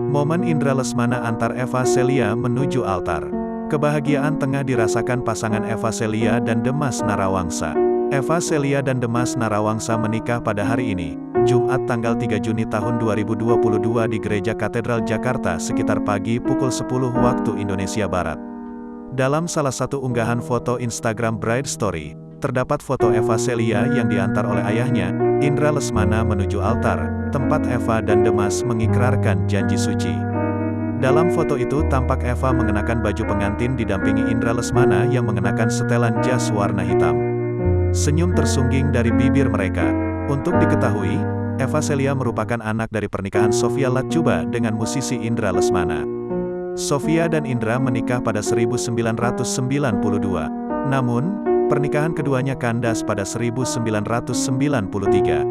Momen Indra Lesmana antar Eva Celia menuju altar. Kebahagiaan tengah dirasakan pasangan Eva Celia dan Demas Narawangsa. Eva Celia dan Demas Narawangsa menikah pada hari ini, Jumat tanggal 3 Juni tahun 2022 di Gereja Katedral Jakarta sekitar pagi pukul 10 waktu Indonesia Barat. Dalam salah satu unggahan foto Instagram Bride Story, terdapat foto Eva Celia yang diantar oleh ayahnya, Indra Lesmana menuju altar, tempat Eva dan Demas mengikrarkan janji suci. Dalam foto itu tampak Eva mengenakan baju pengantin didampingi Indra Lesmana yang mengenakan setelan jas warna hitam. Senyum tersungging dari bibir mereka. Untuk diketahui, Eva Celia merupakan anak dari pernikahan Sofia Latjuba dengan musisi Indra Lesmana. Sofia dan Indra menikah pada 1992. Namun, pernikahan keduanya kandas pada 1993.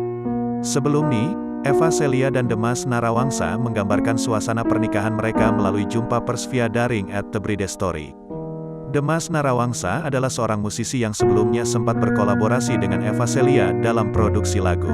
Sebelum ini, Eva Celia dan Demas Narawangsa menggambarkan suasana pernikahan mereka melalui jumpa pers via daring @The Bride Story. Demas Narawangsa adalah seorang musisi yang sebelumnya sempat berkolaborasi dengan Eva Celia dalam produksi lagu.